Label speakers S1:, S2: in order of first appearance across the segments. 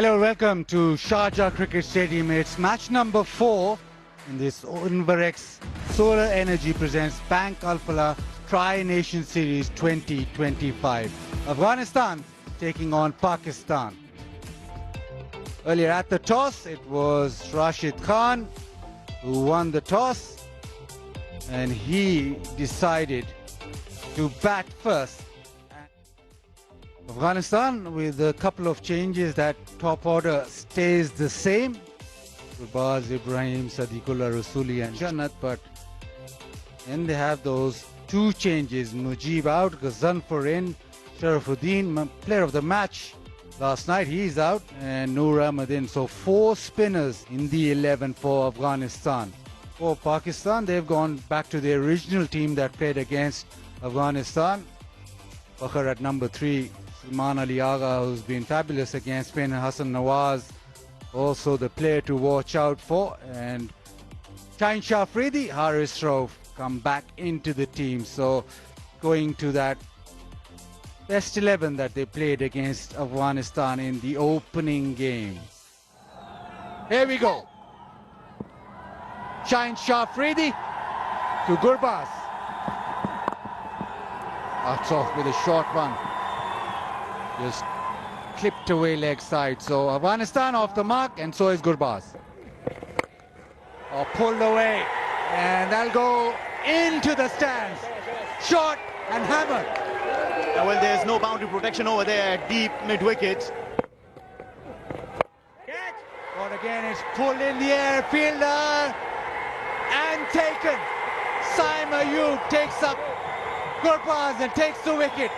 S1: Hello, welcome to Sharjah Cricket Stadium. It's match number 4 in this Inverex Solar Energy presents Bank Alphala Tri-Nation Series 2025. Afghanistan taking on Pakistan. Earlier at the toss, it was Rashid Khan who won the toss, and he decided to bat first. Afghanistan, with a couple of changes, that top order stays the same. Gurbaz, Ibrahim, Sadiqullah, Rasuli and Jannat, but then they have those two changes. Mujib out, Ghazanfar in, Sharafuddin, player of the match last night, he's out, and Noor Ahmed in. So 4 spinners in the 11 for Afghanistan. For Pakistan, they've gone back to their original team that played against Afghanistan. Bakr at number 3, Salman Ali Agha, who's been fabulous against Spain, and Hassan Nawaz, also the player to watch out for. And Shaheen Shah Afridi, Haris Rauf come back into the team. So going to that best 11 that they played against Afghanistan in the opening game. Here we go. Shaheen Shah Afridi to Gurbaz. That's off with a short one. Just clipped away leg side. So Afghanistan off the mark, and so is Gurbaz. Pulled away, and that'll go into the stands. Shot and hammered.
S2: Well, there's no boundary protection over there, deep mid-wicket.
S1: But again, it's pulled in the air, fielder, and taken. Saim Ayub takes up Gurbaz and takes the wicket.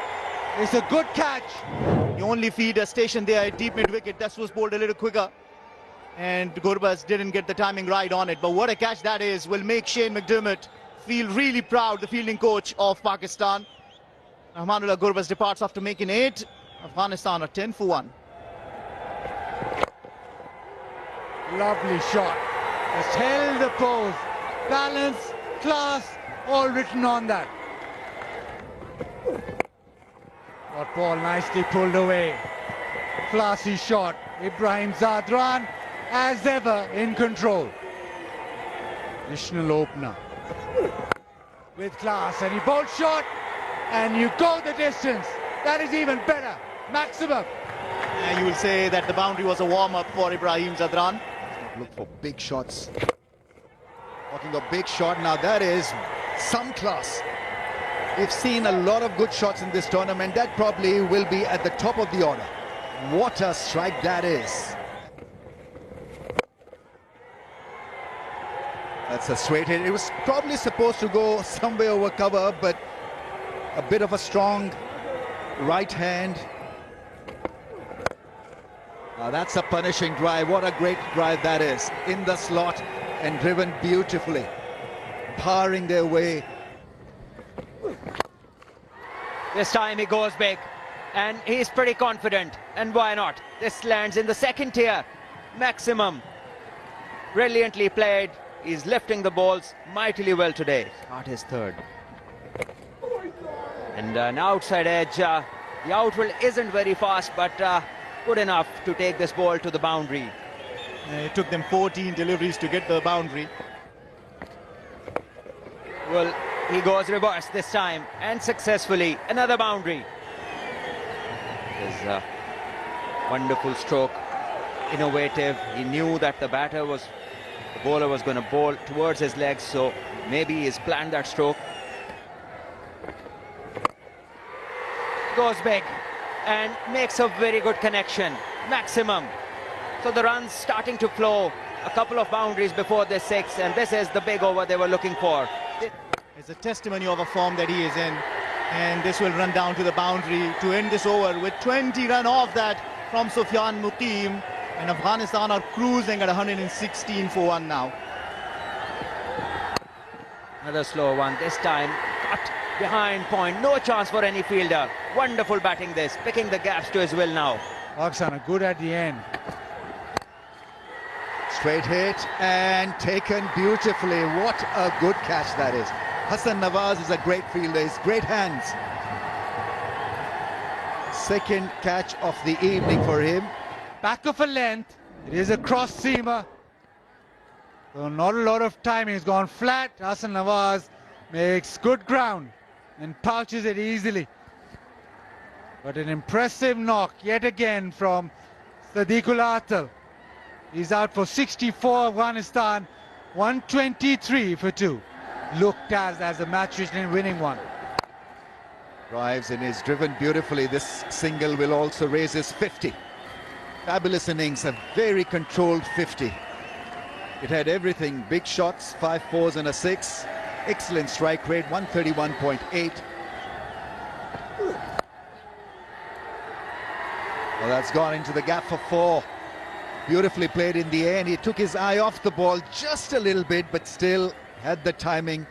S1: It's a good catch.
S2: You only feed a station there at deep mid-wicket. That was bowled a little quicker, and Gurbaz didn't get the timing right on it. But what a catch that is. Will make Shane McDermott feel really proud, the fielding coach of Pakistan. Rahmanullah Gurbaz departs after making 8. Afghanistan are 10 for 1.
S1: Lovely shot. Just held the pose. Balance, class, all written on that. Got ball nicely pulled away. Classy shot. Ibrahim Zadran, as ever, in control. Additional opener. With class, and he bowled short, and you go the distance. That is even better. Maximum.
S2: And you will say that the boundary was a warm-up for Ibrahim Zadran.
S3: Look for big shots. Talking of big shot, now that is some class. We've seen a lot of good shots in this tournament. That probably will be at the top of the order. What a strike that is. That's a straight hit. It was probably supposed to go somewhere over cover, but a bit of a strong right hand. Now that's a punishing drive. What a great drive that is. In the slot and driven beautifully. Powering their way.
S4: This time he goes big, and he's pretty confident, and why not? This lands in the second tier. Maximum. Brilliantly played. He's lifting the balls mightily well today. Not his third. And an outside edge. The outfield isn't very fast, but good enough to take this ball to the boundary.
S2: It took them 14 deliveries to get the boundary.
S4: Well, he goes reverse this time, and successfully another boundary. His wonderful stroke, innovative. He knew that the bowler was going to bowl towards his legs, so maybe he's planned that stroke. Goes big and makes a very good connection. Maximum. So the runs starting to flow. A couple of boundaries before this 6, and this is the big over they were looking for.
S2: It's a testimony of a form that he is in, and this will run down to the boundary to end this over with 20 run off that from Sufyan Muqim, and Afghanistan are cruising at 116 for 1 now.
S4: Another slow one, this time cut behind point, no chance for any fielder. Wonderful batting this, picking the gaps to his will now.
S1: Pakistan are good at the end.
S3: Straight hit and taken beautifully. What a good catch that is. Hassan Nawaz is a great fielder. He's great hands. Second catch of the evening for him.
S1: back of a length. It is a cross seamer. So not a lot of time. He's gone flat. Hassan Nawaz makes good ground and pouches it easily. But an impressive knock yet again from Sadiqul Atal. He's out for 64. Afghanistan 123 for 2. Looked as a match winning one.
S3: Drives and is driven beautifully. This single will also raise his 50. Fabulous innings, a very controlled 50. It had everything, big shots, 5 fours and a 6. Excellent strike rate, 131.8. Well, that's gone into the gap for 4. Beautifully played in the air, and he took his eye off the ball just a little bit, but still had the timing.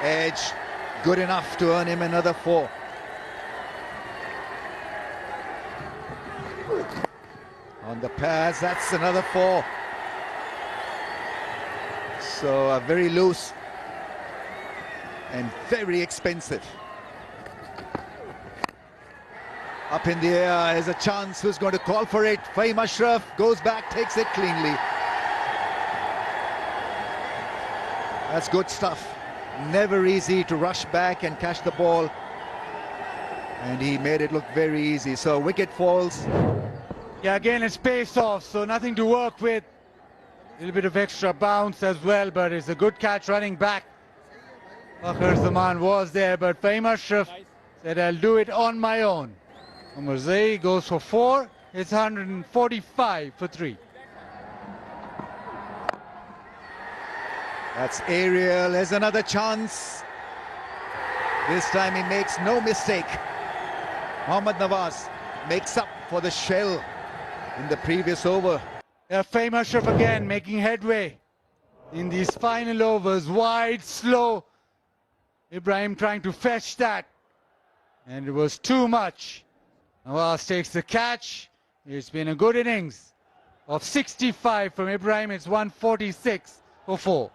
S3: Edge, good enough to earn him another 4. On the pass, that's another 4. So very loose and very expensive. Up in the air is a chance. Who's going to call for it? Fahim Ashraf goes back, takes it cleanly. That's good stuff. Never easy to rush back and catch the ball. And he made it look very easy. So wicket falls.
S1: Yeah, again it's pace off, so nothing to work with. A little bit of extra bounce as well, but it's a good catch running back. Fakhar Zaman was there, but Fahim Ashraf said, I'll do it on my own. Umar Zai goes for 4. It's 145 for 3.
S3: That's aerial. There's another chance. This time he makes no mistake. Mohammad Nawaz makes up for the shell in the previous over.
S1: Fahim Ashraf again making headway in these final overs. Wide, slow. Ibrahim trying to fetch that. And it was too much. Nawaz takes the catch. It's been a good innings of 65 from Ibrahim. It's 146 for 4.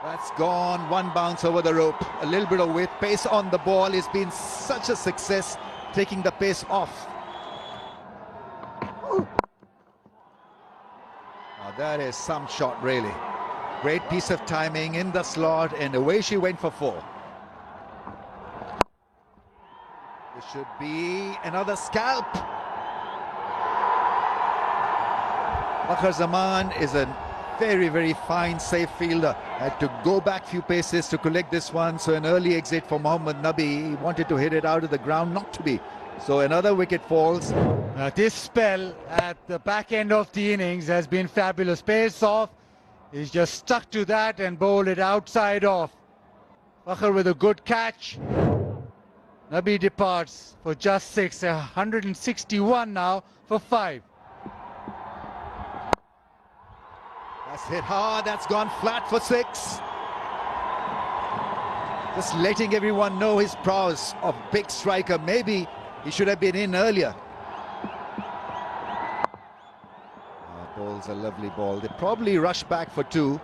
S3: That's gone. One bounce over the rope. A little bit of weight. Pace on the ball. It's been such a success taking the pace off. Now that is some shot, really. Great piece of timing in the slot, and away she went for 4. This should be another scalp. Fakhar Zaman is a very, very fine, safe fielder. Had to go back few paces to collect this one. So an early exit for Mohammad Nabi. He wanted to hit it out of the ground, not to be. So another wicket falls.
S1: This spell at the back end of the innings has been fabulous. Pace off. He's just stuck to that and bowled it outside off. Fakhar with a good catch. Nabi departs for just 6. 161 now for 5.
S3: That's hit hard. That's gone flat for 6. Just letting everyone know his prowess of big striker. Maybe he should have been in earlier. Ball's a lovely ball. They probably rush back for 2.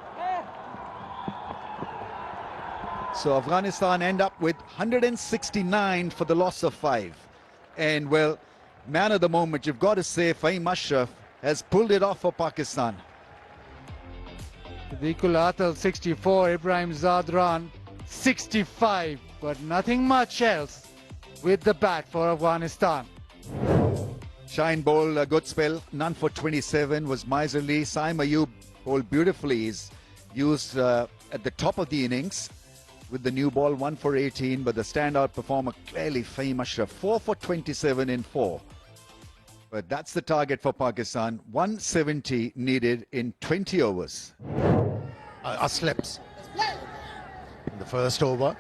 S3: So Afghanistan end up with 169 for the loss of 5. And well, man of the moment, you've got to say Fahim Ashraf has pulled it off for Pakistan.
S1: Sadiqul Atal 64, Ibrahim Zadran 65, but nothing much else with the bat for Afghanistan.
S3: Shine bowled a good spell, none for 27, was miserly. Saim Ayub bowled beautifully. He's used at the top of the innings with the new ball, 1 for 18, but the standout performer clearly Fahim Ashraf, 4 for 27 in 4. But that's the target for Pakistan, 170 needed in 20 overs.
S5: Slips in the first over.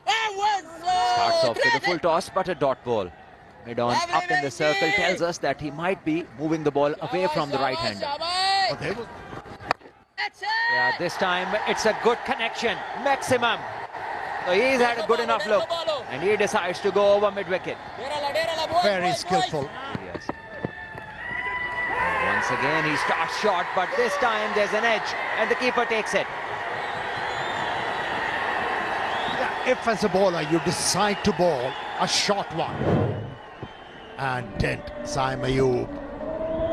S4: Starts off with a full toss, but a dot ball. Mid-on up in the circle tells us that he might be moving the ball away from the right-hander. Yeah, this time it's a good connection, maximum. So he's had a good enough look, and he decides to go over mid-wicket.
S5: Very skillful.
S4: Yes. And once again he starts short, but this time there's an edge, and the keeper takes it.
S5: if as a bowler you decide to bowl a short one, and didn't. Saim Ayub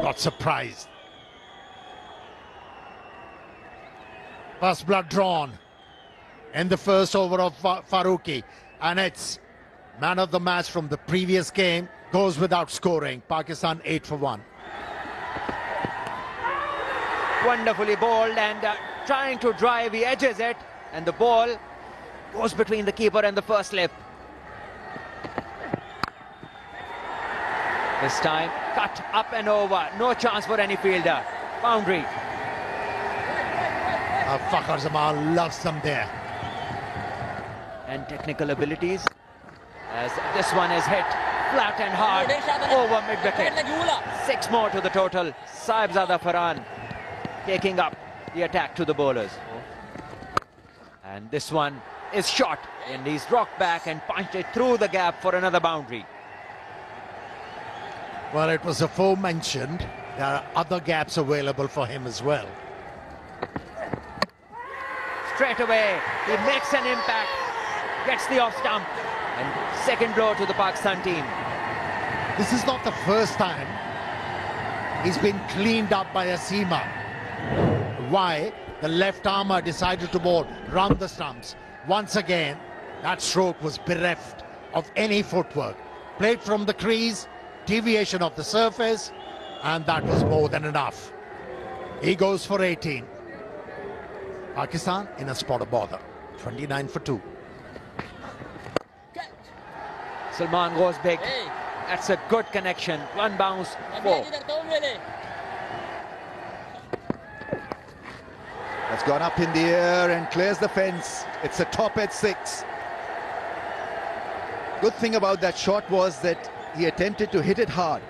S5: got surprised. First blood drawn in the first over of Farooqi, and it's man of the match from the previous game goes without scoring. Pakistan 8 for 1.
S4: Wonderfully bowled, and trying to drive, he edges it, and the ball goes between the keeper and the first slip. This time cut up and over, no chance for any fielder. Boundary.
S5: Fakhar Zaman loves them there.
S4: And technical abilities, as this one is hit flat and hard over mid-wicket. 6 more to the total. Saibzada Farhan taking up the attack to the bowlers. And this one is shot, and he's rocked back and punched it through the gap for another boundary.
S5: Well, it was aforementioned. There are other gaps available for him as well.
S4: Straight away, he makes an impact, gets the off stump, and second blow to the Pakistan team.
S5: This is not the first time he's been cleaned up by a seamer. Why? The left armour decided to bowl round the stumps. Once again, that stroke was bereft of any footwork. Played from the crease, deviation of the surface, and that was more than enough. He goes for 18. Pakistan in a spot of bother. 29 for 2.
S4: Salman goes big. That's a good connection. One bounce, 4.
S3: That's gone up in the air and clears the fence. It's a top at 6. Good thing about that shot was that he attempted to hit it hard.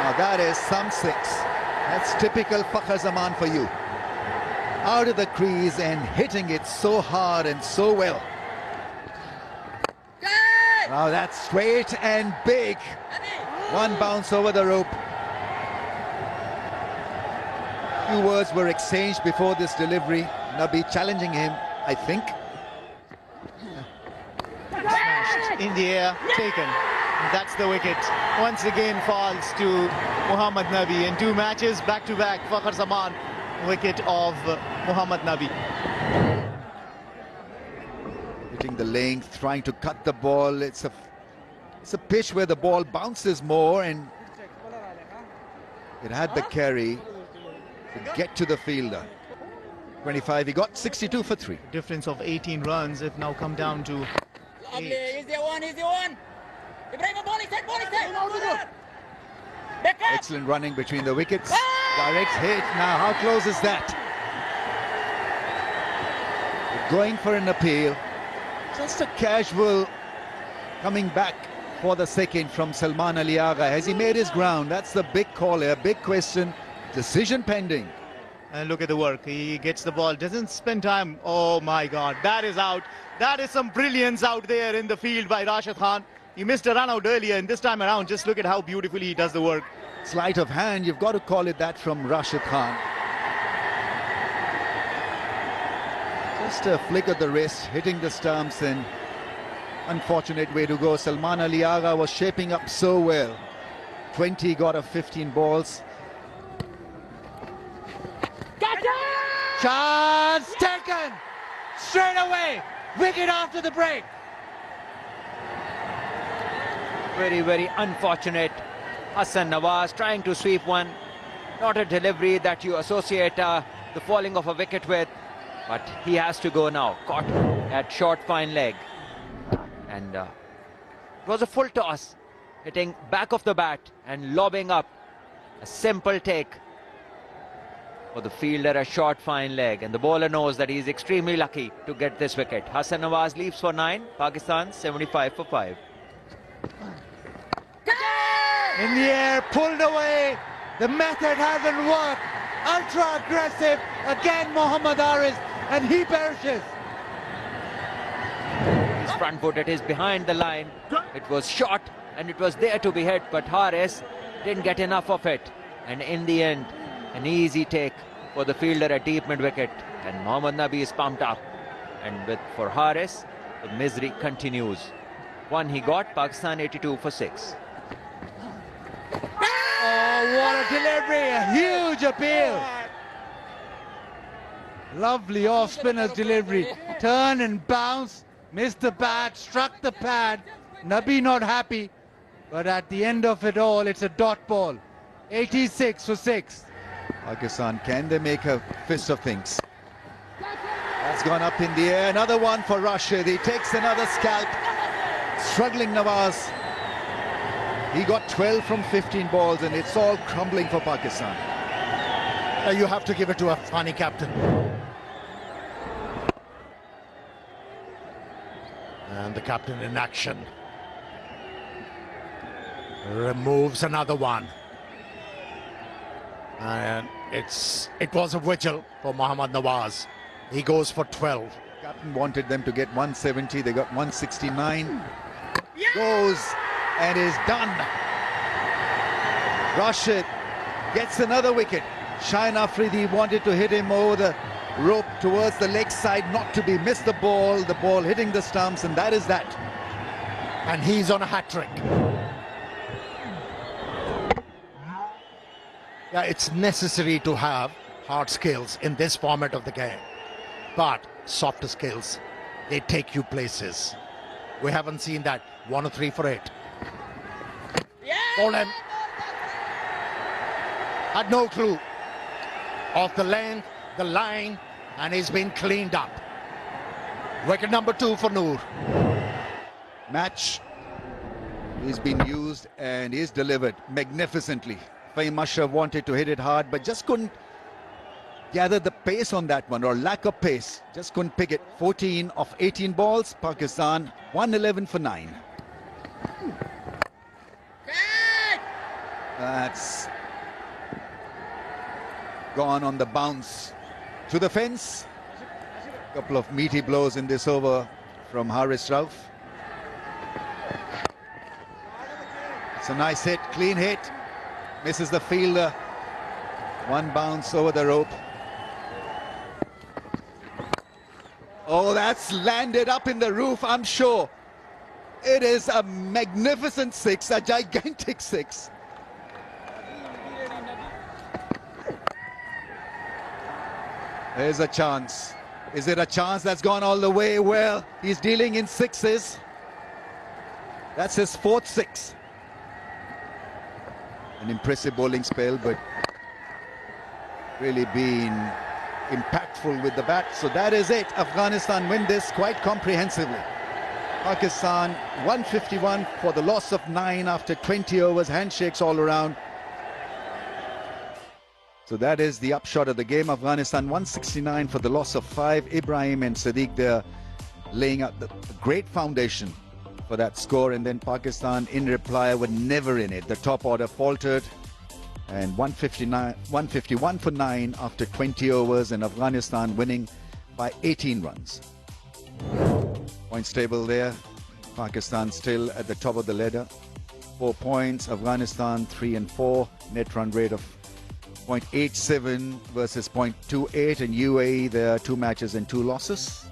S3: Now that is some 6. That's typical Fakhar Zaman for you. Out of the crease and hitting it so hard and so well. Now that's straight and big. One bounce over the rope. Few words were exchanged before this delivery. Nabi challenging him, I think.
S2: Smashed in the air, taken. That's the wicket. Once again falls to Muhammad Nabi. In 2 matches back to back, Fakhar Zaman, wicket of Muhammad Nabi.
S3: Hitting the length, trying to cut the ball. It's a pitch where the ball bounces more, and it had the carry to get to the fielder. 25, he got 62 for 3.
S2: Difference of 18 runs have now come down to 8.
S6: Easy one.
S3: Excellent running between the wickets. Direct hit. Now, how close is that? Going for an appeal. Just a casual coming back for the second from Salman Ali Agha. Has he made his ground? That's the big call here, big question. Decision pending.
S2: And look at the work. He gets the ball, doesn't spend time. Oh my God, that is out. That is some brilliance out there in the field by Rashid Khan. He missed a run out earlier, and this time around, just look at how beautifully he does the work.
S3: Sleight of hand, you've got to call it that from Rashid Khan. Just a flick of the wrist, hitting the stumps, and unfortunate way to go. Salman Ali Agha was shaping up so well. 20 got of 15 balls.
S1: Chance taken straight away. Wicket after the break.
S4: Very, very unfortunate. Hassan Nawaz trying to sweep one. Not a delivery that you associate the falling of a wicket with. But he has to go now. Caught at short fine leg. And it was a full toss. Hitting back of the bat and lobbing up. A simple take for the fielder, a short fine leg. And the bowler knows that he's extremely lucky to get this wicket. Hassan Nawaz leaves for 9. Pakistan 75 for 5.
S1: In the air, pulled away. The method hasn't worked. Ultra aggressive. Again, Mohammad Haris, and he perishes.
S4: He's front-footed, he's behind the line. It was shot and it was there to be hit, but Haris didn't get enough of it. And in the end, an easy take for the fielder at deep mid-wicket. And Mohammad Nabi is pumped up. And for Haris, the misery continues. One he got, Pakistan 82 for 6.
S1: Oh, what a delivery! A huge appeal! Lovely off-spinner's delivery. Turn and bounce. Missed the bat, struck the pad. Nabi not happy. But at the end of it all, it's a dot ball. 86 for 6.
S3: Pakistan, can they make a fist of things? That's gone up in the air. Another one for Rashid. He takes another scalp. Struggling Nawaz. He got 12 from 15 balls and it's all crumbling for Pakistan.
S5: You have to give it to a funny captain. And the captain in action. Removes another one. And it was a vigil for Mohammad Nawaz. He goes for 12.
S3: Captain wanted them to get 170. They got 169. Goes and is done. Rashid gets another wicket. Shaheen Afridi wanted to hit him over the rope towards the leg side, not to be. Missed the ball hitting the stumps, and that is that.
S5: And he's on a hat-trick. Yeah, it's necessary to have hard skills in this format of the game. But softer skills, they take you places. We haven't seen that. 103 for 8. Bowled him. Had no clue of the length, the line, and he's been cleaned up. Wicket number 2 for Noor.
S3: Match. He's been used and he's delivered magnificently. Fahim Ashraf wanted to hit it hard, but just couldn't gather the pace on that one, or lack of pace. Just couldn't pick it. 14 of 18 balls. Pakistan 111 for 9. That's gone on the bounce to the fence. Couple of meaty blows in this over from Haris Rauf. It's a nice hit, clean hit. Misses the fielder. One bounce over the rope. Oh, that's landed up in the roof, I'm sure. It is a magnificent 6, a gigantic 6. There's a chance. Is it a chance that's gone all the way? Well, he's dealing in 6s. That's his 4th 6. An impressive bowling spell, but really been impactful with the bat. So that is it. Afghanistan win this quite comprehensively. Pakistan 151 for the loss of 9 after 20 overs, handshakes all around. So that is the upshot of the game. Afghanistan 169 for the loss of 5. Ibrahim and Sadiq there laying out the great foundation for that score, and then Pakistan in reply were never in it. The top order faltered, and 151 for 9 after 20 overs, and Afghanistan winning by 18 runs. Points table there. Pakistan still at the top of the ladder. 4 points. Afghanistan 3 and 4. Net run rate of 0.87 versus 0.28, and UAE there are 2 matches and 2 losses.